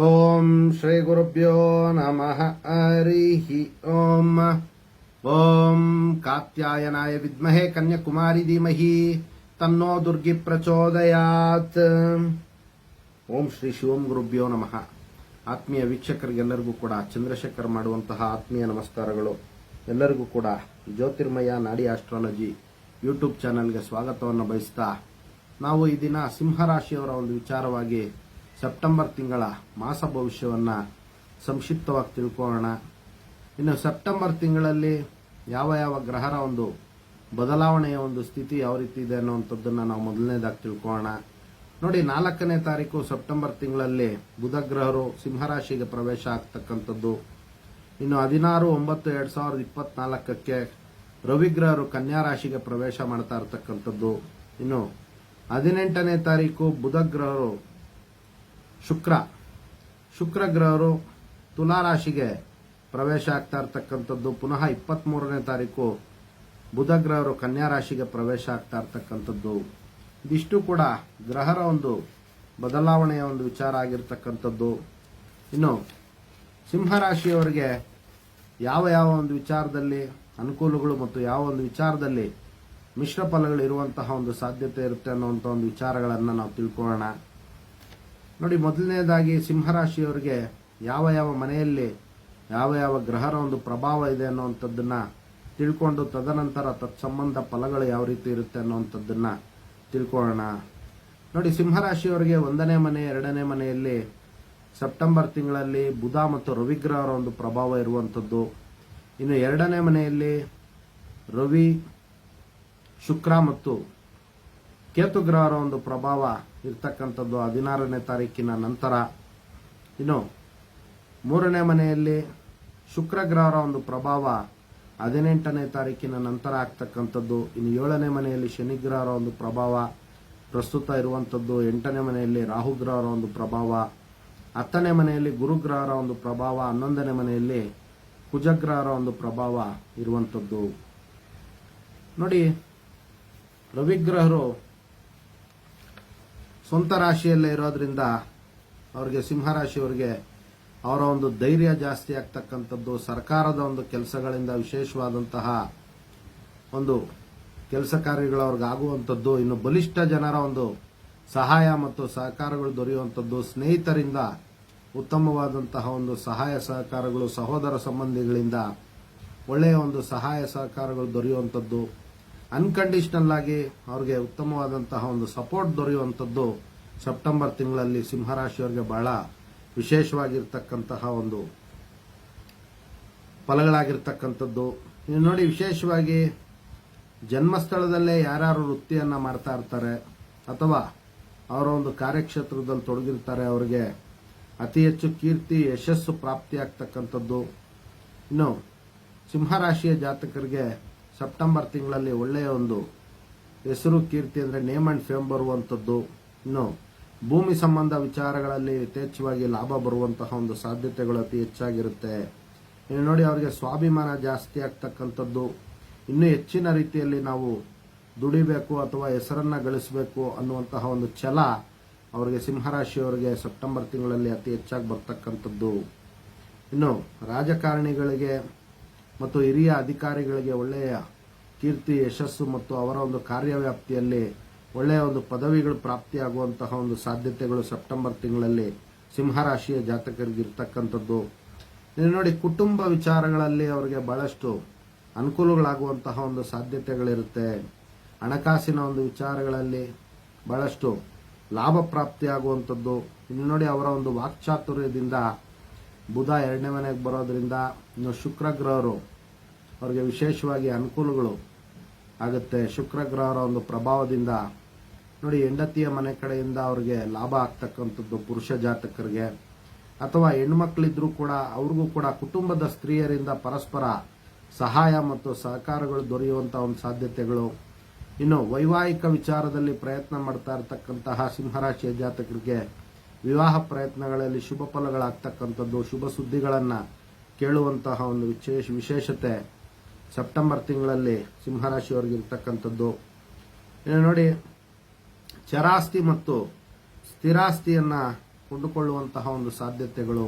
ಓಂ ಶ್ರೀ ಗುರುಭ್ಯೋ ನಮಃ ಹರಿಃ ಓಂ. ಓಂ ಕಾತ್ಯಾಯನಾಯ ವಿದ್ಮಹೇ ಕನ್ಯಾಕುಮಾರಿ ಧೀಮಹಿ ತನ್ನೋ ದುರ್ಗಿ ಪ್ರಚೋದಯಾತ್. ಓಂ ಶ್ರೀ ಶಿವಂ ಗುರುಭ್ಯೋ ನಮಃ. ಆತ್ಮೀಯ ವೀಕ್ಷಕರಿಗೆಲ್ಲರಿಗೂ ಕೂಡ ಚಂದ್ರಶೇಖರ್ ಮಾಡುವಂತಹ ಆತ್ಮೀಯ ನಮಸ್ಕಾರಗಳು. ಎಲ್ಲರಿಗೂ ಕೂಡ ಜ್ಯೋತಿರ್ಮಯ ನಾಡಿ ಆಸ್ಟ್ರಾಲಜಿ ಯೂಟ್ಯೂಬ್ ಚಾನೆಲ್ಗೆ ಸ್ವಾಗತವನ್ನು ಬಯಸ್ತಾ, ನಾವು ಈ ದಿನ ಸಿಂಹರಾಶಿಯವರ ಒಂದು ವಿಚಾರವಾಗಿ ಸೆಪ್ಟೆಂಬರ್ ತಿಂಗಳ ಮಾಸ ಭವಿಷ್ಯವನ್ನ ಸಂಕ್ಷಿಪ್ತವಾಗಿ ತಿಳ್ಕೊಳ್ಳೋಣ. ಇನ್ನು ಸೆಪ್ಟೆಂಬರ್ ತಿಂಗಳಲ್ಲಿ ಯಾವ ಯಾವ ಗ್ರಹರ ಒಂದು ಬದಲಾವಣೆಯ ಒಂದು ಸ್ಥಿತಿ ಯಾವ ರೀತಿ ಇದೆ ಅನ್ನುವಂಥದ್ದನ್ನು ನಾವು ಮೊದಲನೇದಾಗಿ ತಿಳ್ಕೊಳ್ಳೋಣ. ನೋಡಿ, 4ನೇ ತಾರೀಕು ಸೆಪ್ಟೆಂಬರ್ ತಿಂಗಳಲ್ಲಿ ಬುಧ ಗ್ರಹರು ಸಿಂಹರಾಶಿಗೆ ಪ್ರವೇಶ ಆಗ್ತಕ್ಕಂಥದ್ದು. ಇನ್ನು 16/9/2024 ರವಿ ಗ್ರಹರು ಕನ್ಯಾ ರಾಶಿಗೆ ಪ್ರವೇಶ ಮಾಡ್ತಾ ಇರತಕ್ಕಂಥದ್ದು. ಇನ್ನು 18ನೇ ತಾರೀಕು ಬುಧ ಗ್ರಹರು ಶುಕ್ರ ಗ್ರಹರು ತುಲಾ ರಾಶಿಗೆ ಪ್ರವೇಶ ಆಗ್ತಾ ಇರತಕ್ಕಂಥದ್ದು. ಪುನಃ 23ನೇ ತಾರೀಕು ಬುಧ ಗ್ರಹರು ಕನ್ಯಾ ರಾಶಿಗೆ ಪ್ರವೇಶ ಆಗ್ತಾ ಇರತಕ್ಕಂಥದ್ದು. ಇದಿಷ್ಟು ಕೂಡ ಗ್ರಹರ ಒಂದು ಬದಲಾವಣೆಯ ಒಂದು ವಿಚಾರ ಆಗಿರ್ತಕ್ಕಂಥದ್ದು. ಇನ್ನು ಸಿಂಹರಾಶಿಯವರಿಗೆ ಯಾವ ಯಾವ ಒಂದು ವಿಚಾರದಲ್ಲಿ ಅನುಕೂಲಗಳು ಮತ್ತು ಯಾವ ಒಂದು ವಿಚಾರದಲ್ಲಿ ಮಿಶ್ರ ಫಲಗಳು ಇರುವಂತಹ ಒಂದು ಸಾಧ್ಯತೆ ಇರುತ್ತೆ ಅನ್ನುವಂಥ ಒಂದು ವಿಚಾರಗಳನ್ನು ನಾವು ತಿಳ್ಕೊಳ್ಳೋಣ. ನೋಡಿ, ಮೊದಲನೇದಾಗಿ ಸಿಂಹರಾಶಿಯವರಿಗೆ ಯಾವ ಯಾವ ಮನೆಯಲ್ಲಿ ಯಾವ ಯಾವ ಗ್ರಹರ ಒಂದು ಪ್ರಭಾವ ಇದೆ ಅನ್ನುವಂಥದ್ದನ್ನ ತಿಳ್ಕೊಂಡು ತದನಂತರ ತತ್ಸಂಬಂಧ ಫಲಗಳು ಯಾವ ರೀತಿ ಇರುತ್ತೆ ಅನ್ನುವಂಥದ್ದನ್ನ ತಿಳ್ಕೊಳ್ಳೋಣ. ನೋಡಿ, ಸಿಂಹರಾಶಿಯವರಿಗೆ 1ನೇ ಮನೆ 2ನೇ ಮನೆಯಲ್ಲಿ ಸೆಪ್ಟೆಂಬರ್ ತಿಂಗಳಲ್ಲಿ ಬುಧ ಮತ್ತು ರವಿ ಗ್ರಹರ ಒಂದು ಪ್ರಭಾವ ಇರುವಂಥದ್ದು. ಇನ್ನು 2ನೇ ಮನೆಯಲ್ಲಿ ರವಿ, ಶುಕ್ರ ಮತ್ತು ಕೇತು ಗ್ರಹರ ಒಂದು ಪ್ರಭಾವ ಇರ್ತಕ್ಕಂಥದ್ದು 16ನೇ ತಾರೀಕಿನ ನಂತರ. ಇನ್ನು 3ನೇ ಮನೆಯಲ್ಲಿ ಶುಕ್ರ ಗ್ರಹರ ಒಂದು ಪ್ರಭಾವ 18ನೇ ತಾರೀಕಿನ ನಂತರ ಆಗ್ತಕ್ಕಂಥದ್ದು. ಇನ್ನು 7ನೇ ಮನೆಯಲ್ಲಿ ಶನಿ ಗ್ರಹರ ಒಂದು ಪ್ರಭಾವ ಪ್ರಸ್ತುತ ಇರುವಂಥದ್ದು. 8ನೇ ಮನೆಯಲ್ಲಿ ರಾಹು ಗ್ರಹರ ಒಂದು ಪ್ರಭಾವ, 10ನೇ ಮನೆಯಲ್ಲಿ ಗುರು ಗ್ರಹರ ಒಂದು ಪ್ರಭಾವ, 11ನೇ ಮನೆಯಲ್ಲಿ ಕುಜಗ್ರಹರ ಒಂದು ಪ್ರಭಾವ ಇರುವಂಥದ್ದು. ನೋಡಿ, ರವಿಗ್ರಹರು ಸ್ವಂತ ರಾಶಿಯಲ್ಲೇ ಇರೋದ್ರಿಂದ ಅವರಿಗೆ ಸಿಂಹರಾಶಿಯವರಿಗೆ ಅವರ ಒಂದು ಧೈರ್ಯ ಜಾಸ್ತಿ ಆಗ್ತಕ್ಕಂಥದ್ದು. ಸರ್ಕಾರದ ಒಂದು ಕೆಲಸಗಳಿಂದ ವಿಶೇಷವಾದಂತಹ ಒಂದು ಕೆಲಸ ಕಾರ್ಯಗಳು ಅವ್ರಿಗೆ ಆಗುವಂಥದ್ದು. ಇನ್ನು ಬಲಿಷ್ಠ ಜನರ ಒಂದು ಸಹಾಯ ಮತ್ತು ಸಹಕಾರಗಳು ದೊರೆಯುವಂಥದ್ದು. ಸ್ನೇಹಿತರಿಂದ ಉತ್ತಮವಾದಂತಹ ಒಂದು ಸಹಾಯ ಸಹಕಾರಗಳು, ಸಹೋದರ ಸಂಬಂಧಿಗಳಿಂದ ಒಳ್ಳೆಯ ಒಂದು ಸಹಾಯ ಸಹಕಾರಗಳು ದೊರೆಯುವಂಥದ್ದು. ಅನ್ಕಂಡೀಷನಲ್ ಆಗಿ ಅವ್ರಿಗೆ ಉತ್ತಮವಾದಂತಹ ಒಂದು ಸಪೋರ್ಟ್ ದೊರೆಯುವಂಥದ್ದು ಸೆಪ್ಟೆಂಬರ್ ತಿಂಗಳಲ್ಲಿ ಸಿಂಹರಾಶಿಯವರಿಗೆ ಬಹಳ ವಿಶೇಷವಾಗಿರ್ತಕ್ಕಂತಹ ಒಂದು ಫಲಗಳಾಗಿರ್ತಕ್ಕಂಥದ್ದು. ನೀವು ನೋಡಿ, ವಿಶೇಷವಾಗಿ ಜನ್ಮಸ್ಥಳದಲ್ಲೇ ಯಾರ್ಯಾರು ವೃತ್ತಿಯನ್ನ ಮಾಡ್ತಾ ಇರ್ತಾರೆ ಅಥವಾ ಅವರ ಒಂದು ಕಾರ್ಯಕ್ಷೇತ್ರದಲ್ಲಿ ತೊಡಗಿರ್ತಾರೆ, ಅವರಿಗೆ ಅತಿ ಹೆಚ್ಚು ಕೀರ್ತಿ ಯಶಸ್ಸು ಪ್ರಾಪ್ತಿಯಾಗ್ತಕ್ಕಂಥದ್ದು. ಇನ್ನು ಸಿಂಹರಾಶಿಯ ಜಾತಕರಿಗೆ ಸೆಪ್ಟೆಂಬರ್ ತಿಂಗಳಲ್ಲಿ ಒಳ್ಳೆಯ ಒಂದು ಹೆಸರು, ಕೀರ್ತಿ ಅಂದರೆ ನೇಮ್ ಅಂಡ್ ಫೇಮ್ ಬರುವಂಥದ್ದು. ಇನ್ನು ಭೂಮಿ ಸಂಬಂಧ ವಿಚಾರಗಳಲ್ಲಿ ಯಥೇಚ್ಛವಾಗಿ ಲಾಭ ಬರುವಂತಹ ಒಂದು ಸಾಧ್ಯತೆಗಳು ಅತಿ ಹೆಚ್ಚಾಗಿರುತ್ತೆ. ಇನ್ನು ನೋಡಿ, ಅವರಿಗೆ ಸ್ವಾಭಿಮಾನ ಜಾಸ್ತಿ ಆಗ್ತಕ್ಕಂಥದ್ದು. ಇನ್ನೂ ಹೆಚ್ಚಿನ ರೀತಿಯಲ್ಲಿ ನಾವು ದುಡಿಬೇಕು ಅಥವಾ ಹೆಸರನ್ನ ಗಳಿಸಬೇಕು ಅನ್ನುವಂತಹ ಒಂದು ಛಲ ಅವರಿಗೆ ಸಿಂಹರಾಶಿಯವರಿಗೆ ಸೆಪ್ಟೆಂಬರ್ ತಿಂಗಳಲ್ಲಿ ಅತಿ ಹೆಚ್ಚಾಗಿ ಬರ್ತಕ್ಕಂಥದ್ದು. ಇನ್ನು ರಾಜಕಾರಣಿಗಳಿಗೆ ಮತ್ತು ಹಿರಿಯ ಅಧಿಕಾರಿಗಳಿಗೆ ಒಳ್ಳೆಯ ಕೀರ್ತಿ, ಯಶಸ್ಸು ಮತ್ತು ಅವರ ಒಂದು ಕಾರ್ಯವ್ಯಾಪ್ತಿಯಲ್ಲಿ ಒಳ್ಳೆಯ ಒಂದು ಪದವಿಗಳು ಪ್ರಾಪ್ತಿಯಾಗುವಂತಹ ಒಂದು ಸಾಧ್ಯತೆಗಳು ಸೆಪ್ಟೆಂಬರ್ ತಿಂಗಳಲ್ಲಿ ಸಿಂಹರಾಶಿಯ ಜಾತಕರಿಗೆ ಇರ್ತಕ್ಕಂಥದ್ದು. ನೋಡಿ, ಕುಟುಂಬ ವಿಚಾರಗಳಲ್ಲಿ ಅವರಿಗೆ ಬಹಳಷ್ಟು ಅನುಕೂಲಗಳಾಗುವಂತಹ ಒಂದು ಸಾಧ್ಯತೆಗಳಿರುತ್ತೆ. ಹಣಕಾಸಿನ ಒಂದು ವಿಚಾರಗಳಲ್ಲಿ ಬಹಳಷ್ಟು ಲಾಭ ಪ್ರಾಪ್ತಿಯಾಗುವಂಥದ್ದು. ಇನ್ನು ನೋಡಿ, ಅವರ ಒಂದು ವಾಕ್ಚಾತುರ್ಯದಿಂದ ಬುಧ 2ನೇ ಮನೆಗೆ ಬರೋದ್ರಿಂದ ಇನ್ನು ಶುಕ್ರ ಗ್ರಹರು ಅವರಿಗೆ ವಿಶೇಷವಾಗಿ ಅನುಕೂಲಗಳು ಆಗುತ್ತೆ. ಶುಕ್ರ ಗ್ರಹರ ಒಂದು ಪ್ರಭಾವದಿಂದ ನೋಡಿ, ಹೆಂಡತಿಯ ಮನೆ ಕಡೆಯಿಂದ ಅವರಿಗೆ ಲಾಭ ಆಗ್ತಕ್ಕಂಥದ್ದು ಪುರುಷ ಜಾತಕರಿಗೆ. ಅಥವಾ ಹೆಣ್ಮಕ್ಳಿದ್ರೂ ಕೂಡ ಅವ್ರಿಗೂ ಕೂಡ ಕುಟುಂಬದ ಸ್ತ್ರೀಯರಿಂದ ಪರಸ್ಪರ ಸಹಾಯ ಮತ್ತು ಸಹಕಾರಗಳು ದೊರೆಯುವಂತಹ ಒಂದು ಸಾಧ್ಯತೆಗಳು. ಇನ್ನು ವೈವಾಹಿಕ ವಿಚಾರದಲ್ಲಿ ಪ್ರಯತ್ನ ಮಾಡ್ತಾ ಇರತಕ್ಕಂತಹ ಸಿಂಹರಾಶಿಯ ಜಾತಕರಿಗೆ ವಿವಾಹ ಪ್ರಯತ್ನಗಳಲ್ಲಿ ಶುಭ ಫಲಗಳಾಗ್ತಕ್ಕಂಥದ್ದು, ಶುಭ ಸುದ್ದಿಗಳನ್ನ ಕೇಳುವಂತಹ ಒಂದು ವಿಶೇಷತೆ ಸೆಪ್ಟೆಂಬರ್ ತಿಂಗಳಲ್ಲಿ ಸಿಂಹರಾಶಿಯವರಿಗೆ ಇರ್ತಕ್ಕಂಥದ್ದು. ಇನ್ನು ನೋಡಿ, ಚರಾಸ್ತಿ ಮತ್ತು ಸ್ಥಿರಾಸ್ತಿಯನ್ನ ಕೊಂಡುಕೊಳ್ಳುವಂತಹ ಒಂದು ಸಾಧ್ಯತೆಗಳು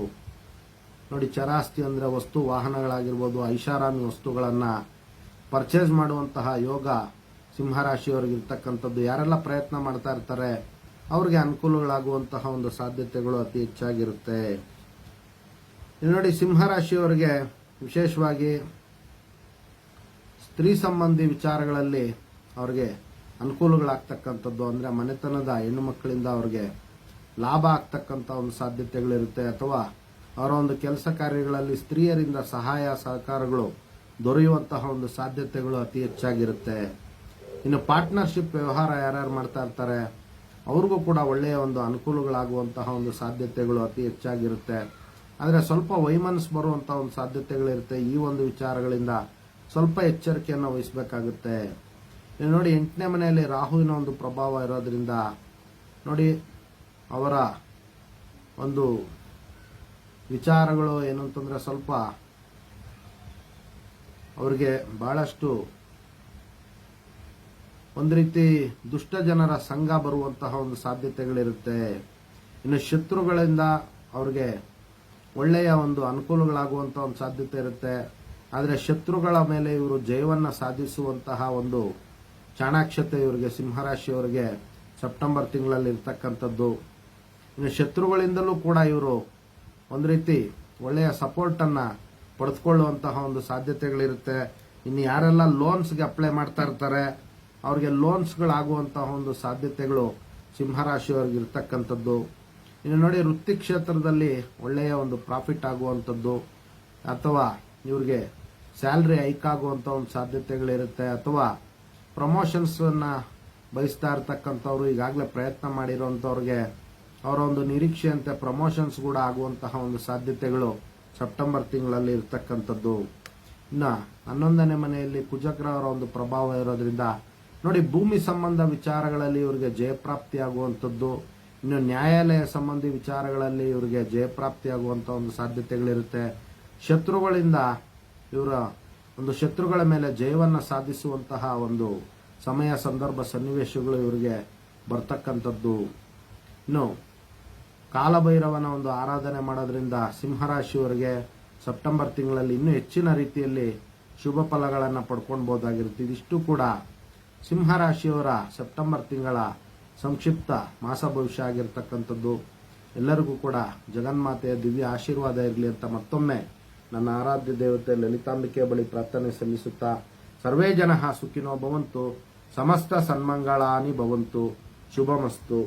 ನೋಡಿ. ಚರಾಸ್ತಿ ಅಂದ್ರೆ ವಸ್ತು ವಾಹನಗಳಾಗಿರ್ಬೋದು, ಐಷಾರಾಮಿ ವಸ್ತುಗಳನ್ನ ಪರ್ಚೇಸ್ ಮಾಡುವಂತಹ ಯೋಗ ಸಿಂಹರಾಶಿಯವರಿಗೆ ಇರ್ತಕ್ಕಂಥದ್ದು. ಯಾರೆಲ್ಲ ಪ್ರಯತ್ನ ಮಾಡ್ತಾ ಇರ್ತಾರೆ ಅವ್ರಿಗೆ ಅನುಕೂಲಗಳಾಗುವಂತಹ ಒಂದು ಸಾಧ್ಯತೆಗಳು ಅತಿ ಹೆಚ್ಚಾಗಿರುತ್ತೆ. ಇಲ್ಲಿ ನೋಡಿ, ಸಿಂಹರಾಶಿಯವರಿಗೆ ವಿಶೇಷವಾಗಿ ಸ್ತ್ರೀ ಸಂಬಂಧಿ ವಿಚಾರಗಳಲ್ಲಿ ಅವ್ರಿಗೆ ಅನುಕೂಲಗಳಾಗ್ತಕ್ಕಂಥದ್ದು. ಅಂದ್ರೆ ಮನೆತನದ ಹೆಣ್ಣು ಮಕ್ಕಳಿಂದ ಅವ್ರಿಗೆ ಲಾಭ ಆಗ್ತಕ್ಕಂಥ ಒಂದು ಸಾಧ್ಯತೆಗಳಿರುತ್ತೆ, ಅಥವಾ ಅವರ ಒಂದು ಕೆಲಸ ಕಾರ್ಯಗಳಲ್ಲಿ ಸ್ತ್ರೀಯರಿಂದ ಸಹಾಯ ಸಹಕಾರಗಳು ದೊರೆಯುವಂತಹ ಒಂದು ಸಾಧ್ಯತೆಗಳು ಅತಿ ಹೆಚ್ಚಾಗಿರುತ್ತೆ. ಇನ್ನು ಪಾರ್ಟ್ನರ್ಶಿಪ್ ವ್ಯವಹಾರ ಯಾರ್ಯಾರು ಮಾಡ್ತಾ ಇರ್ತಾರೆ ಅವ್ರಿಗೂ ಕೂಡ ಒಳ್ಳೆಯ ಒಂದು ಅನುಕೂಲಗಳಾಗುವಂತಹ ಒಂದು ಸಾಧ್ಯತೆಗಳು ಅತಿ ಹೆಚ್ಚಾಗಿರುತ್ತೆ. ಆದರೆ ಸ್ವಲ್ಪ ವೈಮನಸ್ಸು ಬರುವಂತಹ ಒಂದು ಸಾಧ್ಯತೆಗಳಿರುತ್ತೆ. ಈ ಒಂದು ವಿಚಾರಗಳಿಂದ ಸ್ವಲ್ಪ ಎಚ್ಚರಿಕೆಯನ್ನು ವಹಿಸಬೇಕಾಗುತ್ತೆ. ನೋಡಿ, 8ನೇ ಮನೆಯಲ್ಲಿ ರಾಹುವಿನ ಒಂದು ಪ್ರಭಾವ ಇರೋದ್ರಿಂದ ನೋಡಿ ಅವರ ಒಂದು ವಿಚಾರಗಳು ಏನು ಅಂತಂದ್ರೆ ಸ್ವಲ್ಪ ಅವರಿಗೆ ಬಹಳಷ್ಟು ಒಂದು ರೀತಿ ದುಷ್ಟ ಜನರ ಸಂಘ ಬರುವಂತಹ ಒಂದು ಸಾಧ್ಯತೆಗಳಿರುತ್ತೆ. ಇನ್ನು ಶತ್ರುಗಳಿಂದ ಅವ್ರಿಗೆ ಒಳ್ಳೆಯ ಒಂದು ಅನುಕೂಲಗಳಾಗುವಂತಹ ಒಂದು ಸಾಧ್ಯತೆ ಇರುತ್ತೆ. ಆದರೆ ಶತ್ರುಗಳ ಮೇಲೆ ಇವರು ಜಯವನ್ನ ಸಾಧಿಸುವಂತಹ ಒಂದು ಚಾಣಾಕ್ಷತೆ ಇವರಿಗೆ ಸಿಂಹರಾಶಿಯವರಿಗೆ ಸೆಪ್ಟೆಂಬರ್ ತಿಂಗಳಲ್ಲಿ ಇರ್ತಕ್ಕಂಥದ್ದು. ಇನ್ನು ಶತ್ರುಗಳಿಂದಲೂ ಕೂಡ ಇವರು ಒಂದು ರೀತಿ ಒಳ್ಳೆಯ ಸಪೋರ್ಟ್ ಅನ್ನ ಪಡೆದುಕೊಳ್ಳುವಂತಹ ಒಂದು ಸಾಧ್ಯತೆಗಳಿರುತ್ತೆ. ಇನ್ನು ಯಾರೆಲ್ಲ ಲೋನ್ಸ್ಗೆ ಅಪ್ಲೈ ಮಾಡ್ತಾ ಇರ್ತಾರೆ ಅವ್ರಿಗೆ ಲೋನ್ಸ್ಗಳಾಗುವಂತಹ ಒಂದು ಸಾಧ್ಯತೆಗಳು ಸಿಂಹರಾಶಿಯವರಿಗೆ ಇರ್ತಕ್ಕಂಥದ್ದು. ಇನ್ನು ನೋಡಿ, ವೃತ್ತಿ ಕ್ಷೇತ್ರದಲ್ಲಿ ಒಳ್ಳೆಯ ಒಂದು ಪ್ರಾಫಿಟ್ ಆಗುವಂಥದ್ದು, ಅಥವಾ ಇವ್ರಿಗೆ ಸ್ಯಾಲ್ರಿ ಹೈಕ್ ಆಗುವಂತ ಒಂದು ಸಾಧ್ಯತೆಗಳಿರುತ್ತೆ, ಅಥವಾ ಪ್ರಮೋಷನ್ಸ್ ಅನ್ನ ಬಯಸ್ತಾ ಇರ್ತಕ್ಕಂಥವ್ರು ಈಗಾಗಲೇ ಪ್ರಯತ್ನ ಮಾಡಿರುವಂತವ್ರಿಗೆ ಅವರ ಒಂದು ನಿರೀಕ್ಷೆಯಂತೆ ಪ್ರಮೋಷನ್ಸ್ ಕೂಡ ಆಗುವಂತಹ ಒಂದು ಸಾಧ್ಯತೆಗಳು ಸೆಪ್ಟೆಂಬರ್ ತಿಂಗಳಲ್ಲಿ ಇರ್ತಕ್ಕಂಥದ್ದು. ಇನ್ನು 11ನೇ ಮನೆಯಲ್ಲಿ ಕುಜಗ್ರಹರ ಒಂದು ಪ್ರಭಾವ ಇರೋದ್ರಿಂದ ನೋಡಿ, ಭೂಮಿ ಸಂಬಂಧ ವಿಚಾರಗಳಲ್ಲಿ ಇವರಿಗೆ ಜಯಪ್ರಾಪ್ತಿ ಆಗುವಂಥದ್ದು. ಇನ್ನು ನ್ಯಾಯಾಲಯ ಸಂಬಂಧಿ ವಿಚಾರಗಳಲ್ಲಿ ಇವರಿಗೆ ಜಯಪ್ರಾಪ್ತಿ ಆಗುವಂತಹ ಒಂದು ಸಾಧ್ಯತೆಗಳಿರುತ್ತೆ. ಶತ್ರುಗಳಿಂದ ಇವರ ಒಂದು ಶತ್ರುಗಳ ಮೇಲೆ ಜಯವನ್ನ ಸಾಧಿಸುವಂತಹ ಒಂದು ಸಮಯ ಸಂದರ್ಭ ಸನ್ನಿವೇಶಗಳು ಇವರಿಗೆ ಬರ್ತಕ್ಕಂಥದ್ದು. ಇನ್ನು ಕಾಲಭೈರವನ ಒಂದು ಆರಾಧನೆ ಮಾಡೋದ್ರಿಂದ ಸಿಂಹರಾಶಿಯವರಿಗೆ ಸೆಪ್ಟೆಂಬರ್ ತಿಂಗಳಲ್ಲಿ ಇನ್ನೂ ಹೆಚ್ಚಿನ ರೀತಿಯಲ್ಲಿ ಶುಭ ಫಲಗಳನ್ನು ಪಡ್ಕೊಳ್ಬಹುದಾಗಿರುತ್ತೆ. ಇದಿಷ್ಟು ಕೂಡ ಸಿಂಹರಾಶಿಯವರ ಸೆಪ್ಟೆಂಬರ್ ತಿಂಗಳ ಸಂಕ್ಷಿಪ್ತ ಮಾಸ ಭವಿಷ್ಯ ಆಗಿರ್ತಕ್ಕಂಥದ್ದು. ಎಲ್ಲರಿಗೂ ಕೂಡ ಜಗನ್ಮಾತೆಯ ದಿವ್ಯ ಆಶೀರ್ವಾದ ಇರಲಿ ಅಂತ ಮತ್ತೊಮ್ಮೆ ನನ್ನ ಆರಾಧ್ಯ ದೇವತೆ ಲಲಿತಾಂಬಿಕೆ ಬಳಿ ಪ್ರಾರ್ಥನೆ ಸಲ್ಲಿಸುತ್ತಾ, ಸರ್ವೇ ಜನಃ ಸುಖಿನೋ ಭವಂತು, ಸಮಸ್ತ ಸನ್ಮಂಗಳಾನಿ ಭವಂತು, ಶುಭಮಸ್ತು.